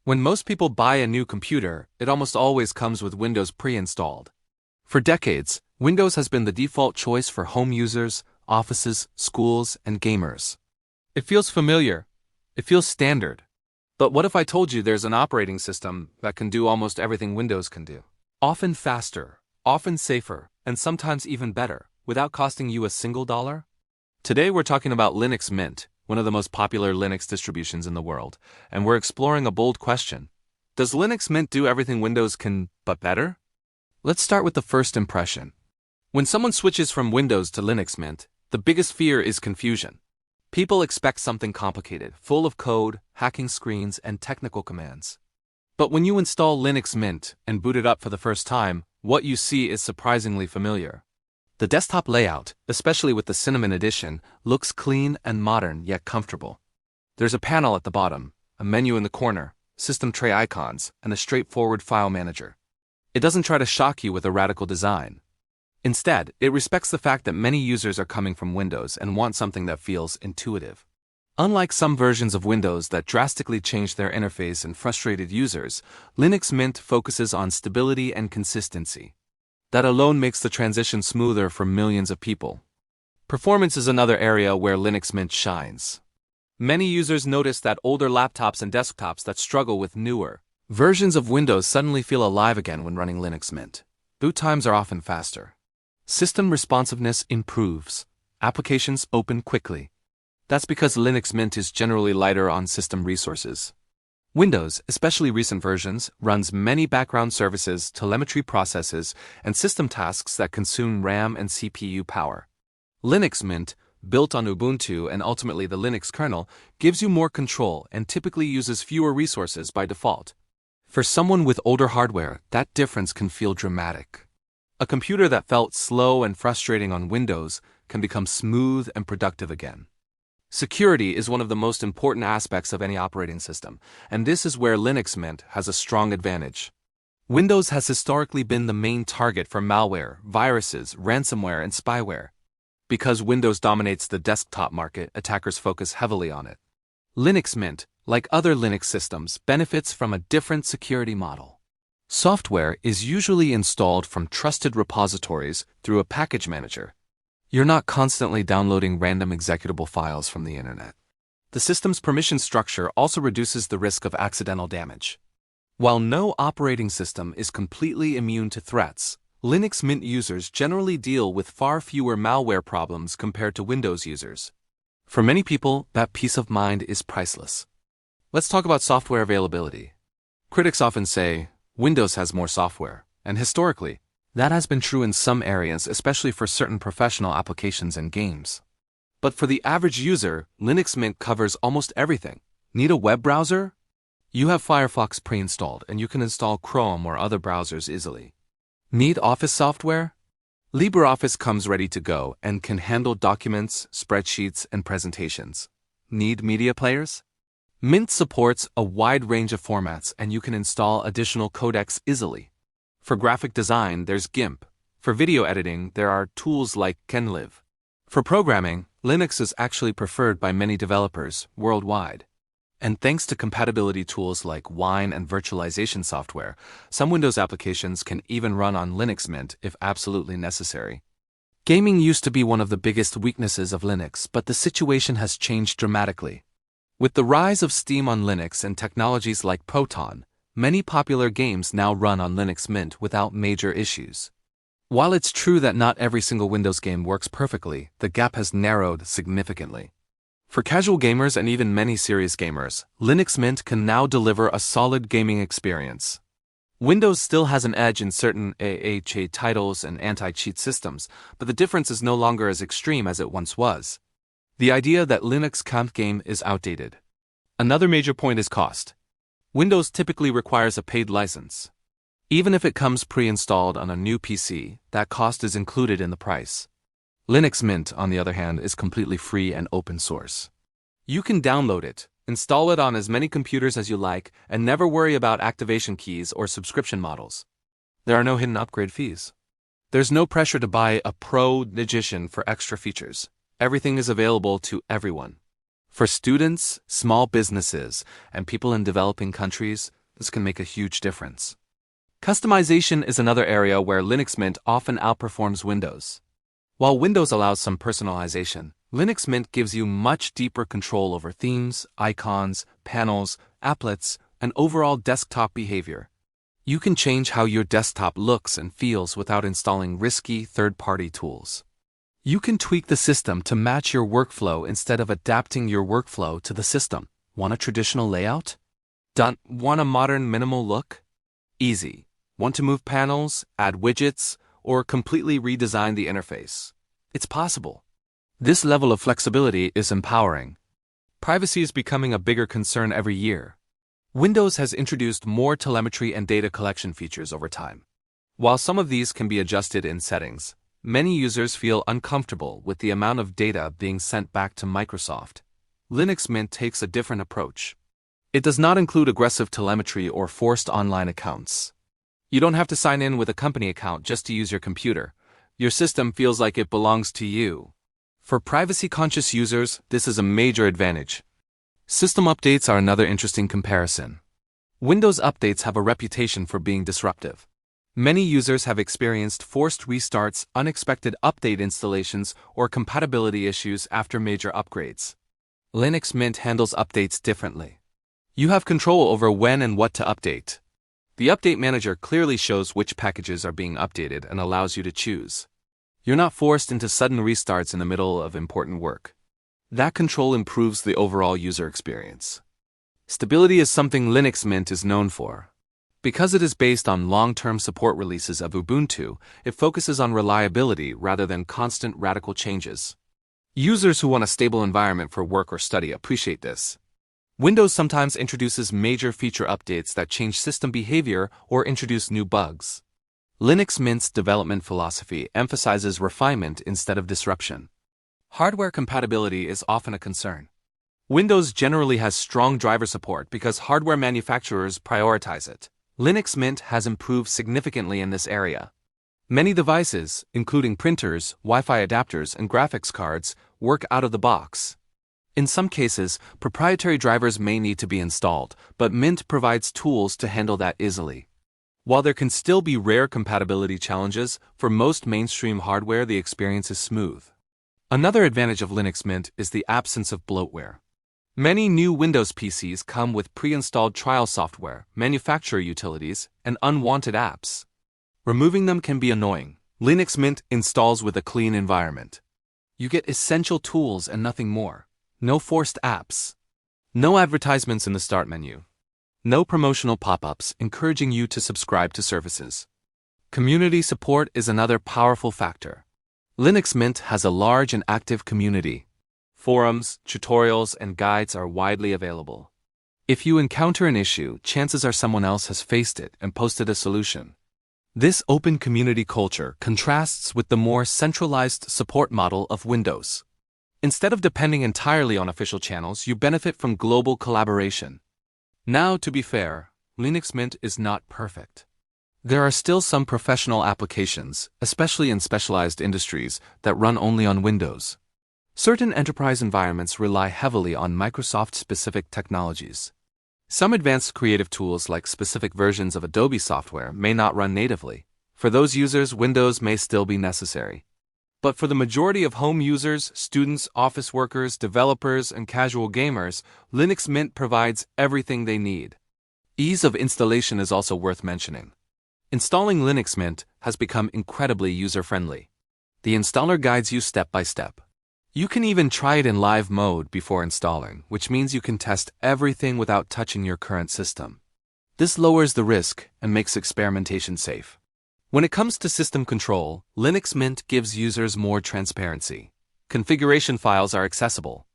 When most people buy a new computer, it almost always comes with Windows pre-installed. For decades, Windows has been the default choice for home users, offices, schools, and gamers. It feels familiar. It feels standard. But what if I told you there's an operating system that can do almost everything Windows can do? Often faster, often safer, and sometimes even better, without costing you a single dollar? Today we're talking about Linux Mint, one of the most popular Linux distributions in the world, and we're exploring a bold question. Does Linux Mint do everything Windows can, but better? Let's start with the first impression. When someone switches from Windows to Linux Mint, the biggest fear is confusion. People expect something complicated, full of code, hacking screens, and technical commands. But when you install Linux Mint and boot it up for the first time, what you see is surprisingly familiar. The desktop layout, especially with the Cinnamon edition, looks clean and modern yet comfortable. There's a panel at the bottom, a menu in the corner, system tray icons, and a straightforward file manager. It doesn't try to shock you with a radical design. Instead, it respects the fact that many users are coming from Windows and want something that feels intuitive. Unlike some versions of Windows that drastically changed their interface and frustrated users, Linux Mint focuses on stability and consistency. That alone makes the transition smoother for millions of people. Performance is another area where Linux Mint shines. Many users notice that older laptops and desktops that struggle with newer versions of Windows suddenly feel alive again when running Linux Mint. Boot times are often faster. System responsiveness improves. Applications open quickly. That's because Linux Mint is generally lighter on system resources. Windows, especially recent versions, runs many background services, telemetry processes, and system tasks that consume RAM and CPU power. Linux Mint, built on Ubuntu and ultimately the Linux kernel, gives you more control and typically uses fewer resources by default. For someone with older hardware, that difference can feel dramatic. A computer that felt slow and frustrating on Windows can become smooth and productive again. Security is one of the most important aspects of any operating system, and this is where Linux Mint has a strong advantage. Windows has historically been the main target for malware, viruses, ransomware, and spyware. Because Windows dominates the desktop market, attackers focus heavily on it. Linux Mint, like other Linux systems, benefits from a different security model. Software is usually installed from trusted repositories through a package manager. You're not constantly downloading random executable files from the internet. The system's permission structure also reduces the risk of accidental damage. While no operating system is completely immune to threats, Linux Mint users generally deal with far fewer malware problems compared to Windows users. For many people, that peace of mind is priceless. Let's talk about software availability. Critics often say, Windows has more software, and historically, that has been true in some areas, especially for certain professional applications and games. But for the average user, Linux Mint covers almost everything. Need a web browser? You have Firefox pre-installed, and you can install Chrome or other browsers easily. Need Office software? LibreOffice comes ready to go and can handle documents, spreadsheets, and presentations. Need media players? Mint supports a wide range of formats, and you can install additional codecs easily. For graphic design, there's GIMP. For video editing, there are tools like Kenlive. For programming, Linux is actually preferred by many developers worldwide. And thanks to compatibility tools like Wine and virtualization software, some Windows applications can even run on Linux Mint if absolutely necessary. Gaming used to be one of the biggest weaknesses of Linux, but the situation has changed dramatically. With the rise of Steam on Linux and technologies like Proton, many popular games now run on Linux Mint without major issues. While it's true that not every single Windows game works perfectly, the gap has narrowed significantly. For casual gamers and even many serious gamers, Linux Mint can now deliver a solid gaming experience. Windows still has an edge in certain AHA titles and anti-cheat systems, but the difference is no longer as extreme as it once was. The idea that Linux can't game is outdated. Another major point is cost. Windows typically requires a paid license. Even if it comes pre-installed on a new PC, that cost is included in the price. Linux Mint, on the other hand, is completely free and open source. You can download it, install it on as many computers as you like, and never worry about activation keys or subscription models. There are no hidden upgrade fees. There's no pressure to buy a Pro edition for extra features. Everything is available to everyone. For students, small businesses, and people in developing countries, this can make a huge difference. Customization is another area where Linux Mint often outperforms Windows. While Windows allows some personalization, Linux Mint gives you much deeper control over themes, icons, panels, applets, and overall desktop behavior. You can change how your desktop looks and feels without installing risky third-party tools. You can tweak the system to match your workflow instead of adapting your workflow to the system. Want a traditional layout? Want a modern minimal look? Easy. Want to move panels, add widgets, or completely redesign the interface? It's possible. This level of flexibility is empowering. Privacy is becoming a bigger concern every year. Windows has introduced more telemetry and data collection features over time. While some of these can be adjusted in settings, many users feel uncomfortable with the amount of data being sent back to Microsoft. Linux Mint takes a different approach. It does not include aggressive telemetry or forced online accounts. You don't have to sign in with a company account just to use your computer. Your system feels like it belongs to you. For privacy-conscious users, this is a major advantage. System updates are another interesting comparison. Windows updates have a reputation for being disruptive. Many users have experienced forced restarts, unexpected update installations, or compatibility issues after major upgrades. Linux Mint handles updates differently. You have control over when and what to update. The Update Manager clearly shows which packages are being updated and allows you to choose. You're not forced into sudden restarts in the middle of important work. That control improves the overall user experience. Stability is something Linux Mint is known for. Because it is based on long-term support releases of Ubuntu, it focuses on reliability rather than constant radical changes. Users who want a stable environment for work or study appreciate this. Windows sometimes introduces major feature updates that change system behavior or introduce new bugs. Linux Mint's development philosophy emphasizes refinement instead of disruption. Hardware compatibility is often a concern. Windows generally has strong driver support because hardware manufacturers prioritize it. Linux Mint has improved significantly in this area. Many devices, including printers, Wi-Fi adapters, and graphics cards, work out of the box. In some cases, proprietary drivers may need to be installed, but Mint provides tools to handle that easily. While there can still be rare compatibility challenges, for most mainstream hardware the experience is smooth. Another advantage of Linux Mint is the absence of bloatware. Many new Windows PCs come with pre-installed trial software, manufacturer utilities, and unwanted apps. Removing them can be annoying. Linux Mint installs with a clean environment. You get essential tools and nothing more. No forced apps. No advertisements in the start menu. No promotional pop-ups encouraging you to subscribe to services. Community support is another powerful factor. Linux Mint has a large and active community. Forums, tutorials, and guides are widely available. If you encounter an issue, chances are someone else has faced it and posted a solution. This open community culture contrasts with the more centralized support model of Windows. Instead of depending entirely on official channels, you benefit from global collaboration. Now, to be fair, Linux Mint is not perfect. There are still some professional applications, especially in specialized industries, that run only on Windows. Certain enterprise environments rely heavily on Microsoft-specific technologies. Some advanced creative tools like specific versions of Adobe software may not run natively. For those users, Windows may still be necessary. But for the majority of home users, students, office workers, developers, and casual gamers, Linux Mint provides everything they need. Ease of installation is also worth mentioning. Installing Linux Mint has become incredibly user-friendly. The installer guides you step by step. You can even try it in live mode before installing, which means you can test everything without touching your current system. This lowers the risk and makes experimentation safe. When it comes to system control, Linux Mint gives users more transparency. Configuration files are accessible.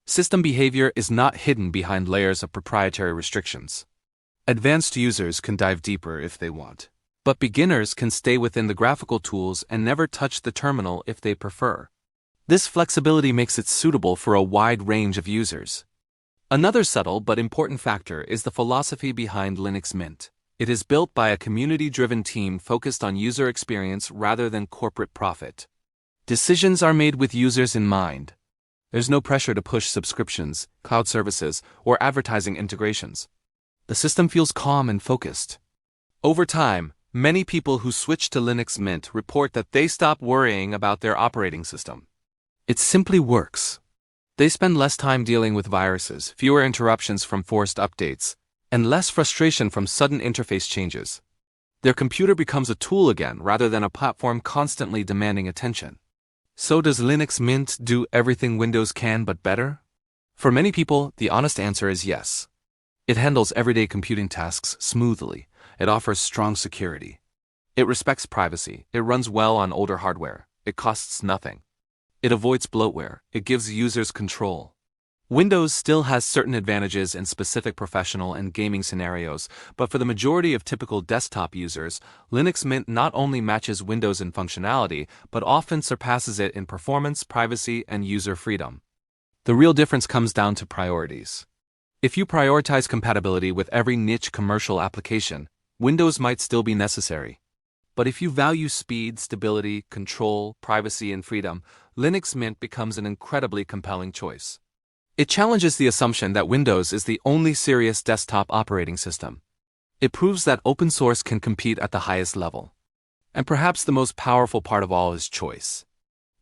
System behavior is not hidden behind layers of proprietary restrictions. Advanced users can dive deeper if they want, but beginners can stay within the graphical tools and never touch the terminal if they prefer. This flexibility makes it suitable for a wide range of users. Another subtle but important factor is the philosophy behind Linux Mint. It is built by a community-driven team focused on user experience rather than corporate profit. Decisions are made with users in mind. There's no pressure to push subscriptions, cloud services, or advertising integrations. The system feels calm and focused. Over time, many people who switch to Linux Mint report that they stop worrying about their operating system. It simply works. They spend less time dealing with viruses, fewer interruptions from forced updates, and less frustration from sudden interface changes. Their computer becomes a tool again rather than a platform constantly demanding attention. So does Linux Mint do everything Windows can but better? For many people, the honest answer is yes. It handles everyday computing tasks smoothly. It offers strong security. It respects privacy. It runs well on older hardware. It costs nothing. It avoids bloatware. It gives users control. Windows still has certain advantages in specific professional and gaming scenarios, but for the majority of typical desktop users, Linux Mint not only matches Windows in functionality, but often surpasses it in performance, privacy, and user freedom. The real difference comes down to priorities. If you prioritize compatibility with every niche commercial application, Windows might still be necessary. But if you value speed, stability, control, privacy, and freedom, Linux Mint becomes an incredibly compelling choice. It challenges the assumption that Windows is the only serious desktop operating system. It proves that open source can compete at the highest level. And perhaps the most powerful part of all is choice.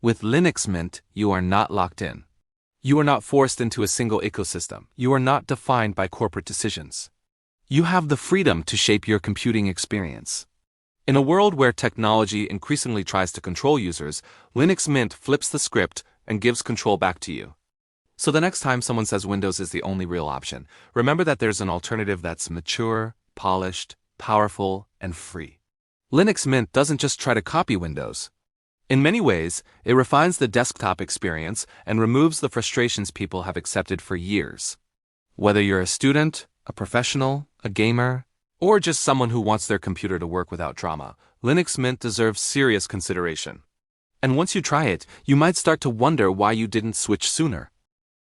With Linux Mint, you are not locked in. You are not forced into a single ecosystem. You are not defined by corporate decisions. You have the freedom to shape your computing experience. In a world where technology increasingly tries to control users, Linux Mint flips the script and gives control back to you. So the next time someone says Windows is the only real option, remember that there's an alternative that's mature, polished, powerful, and free. Linux Mint doesn't just try to copy Windows. In many ways, it refines the desktop experience and removes the frustrations people have accepted for years. Whether you're a student, a professional, a gamer, or just someone who wants their computer to work without drama, Linux Mint deserves serious consideration. And once you try it, you might start to wonder why you didn't switch sooner.